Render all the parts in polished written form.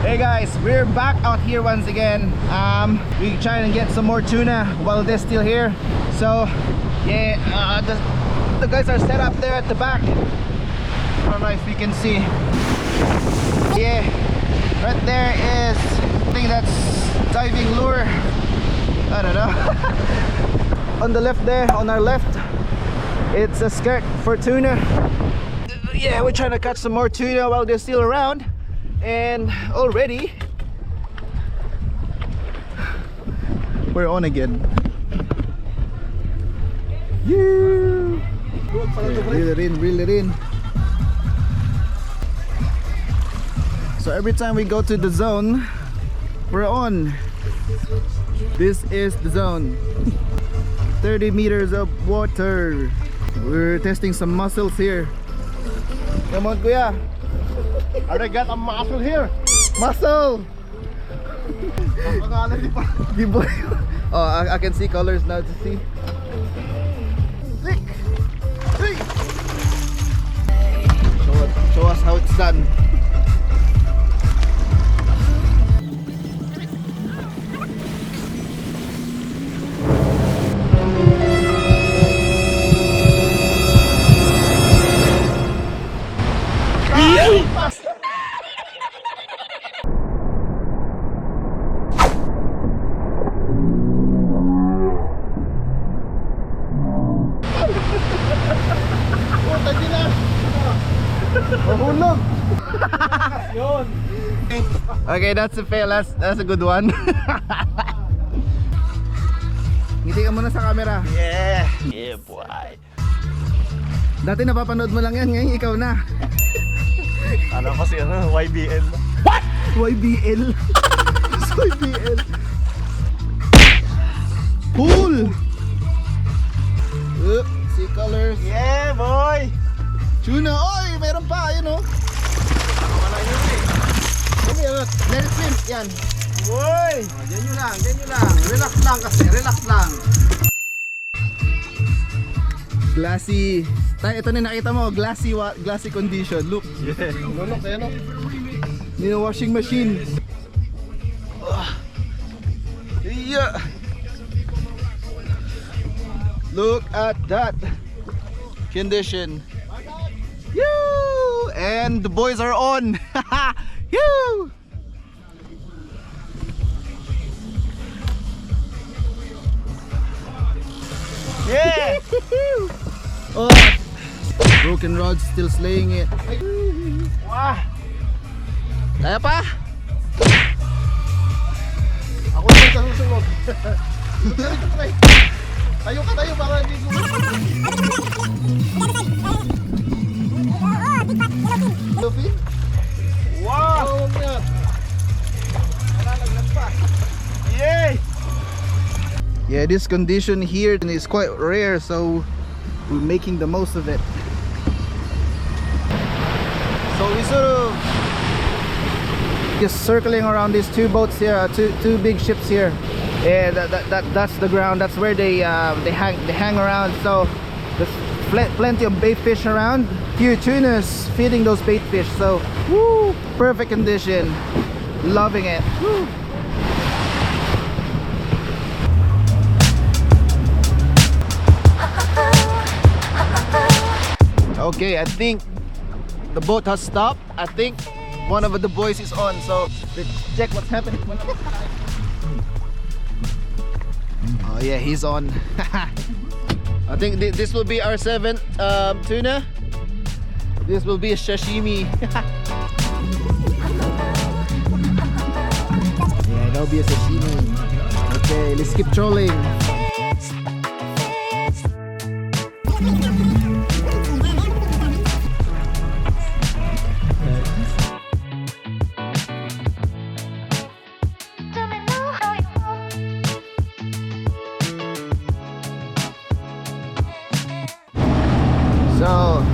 Hey guys, we're back out here once again. We trying to get some more tuna while they're still here. So yeah, the guys are set up there at the back. I don't know if you can see. Yeah, right there is, I think that's diving lure. I don't know. On the left there, on our left, it's a skirt for tuna. Yeah, we're trying to catch some more tuna while they're still around. And already we're on again. Yeah. Reel it in. So every time we go to the zone, we're on. This is the zone. 30 meters of water. We're testing some mussels here. Come on, kuya. I got a muscle here. Muscle! Oh, I can see colors now to see. Show us how it's done. Mahulog. Okay, that's a fail. That's a good one. Ngiti ka muna sa camera. Yeah. Yeah, boy. Dati napapanood mo lang yan, ngayon ikaw na. Ano kasi ano, YBL. What? YBL. YBL. Cool. See colors. Yeah, boy. Tuna. Oy, meron pa, ayun oh. Wala yun eh. Let it swim. Yan. Boy. Diyan nyo lang. Relax lang kasi, relax lang. Glassy. Tayo, ito na nakita mo, glassy condition. Look. Yeah. Lulok, ayan o. Nino washing machine. Yeah. Look at that condition. Yoo! And the boys are on. Yoo! Yeah. Oh, broken rods still slaying it. Wah. Kaya pa? Ako din sa susunod. Tayo ka tayo para hindi ko. Luffy? Wow. Yay. Yeah, this condition here is quite rare, so we're making the most of it. So we sort of just circling around these two boats here, two big ships here. Yeah, that's the ground. That's where they hang around. So there's plenty of bait fish around. Few tunas feeding those bait fish. So woo, perfect condition. Loving it. Woo. Okay, I think the boat has stopped. I think one of the boys is on, so let's check what's happening. Oh yeah, he's on. I think this will be our 7th tuna. This will be a sashimi. Yeah, that'll be a sashimi. Okay, let's keep trolling. So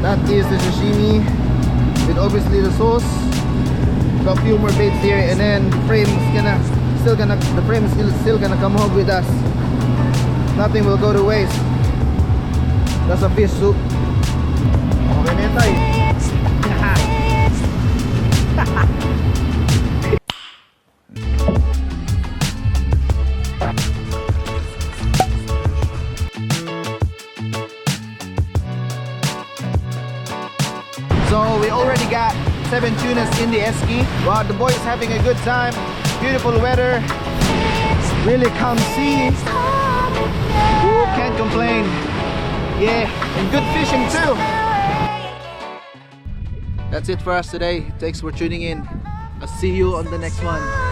that is the sashimi with obviously the sauce. Got a few more baits here, and then the frame is still gonna come home with us. Nothing will go to waste. That's a fish soup. Okay na yun tayo. So we already got 7 tunas in the esky. Wow, the boys having a good time. Beautiful weather. Really calm sea. Woo, can't complain. Yeah, and good fishing too. That's it for us today. Thanks for tuning in. I'll see you on the next one.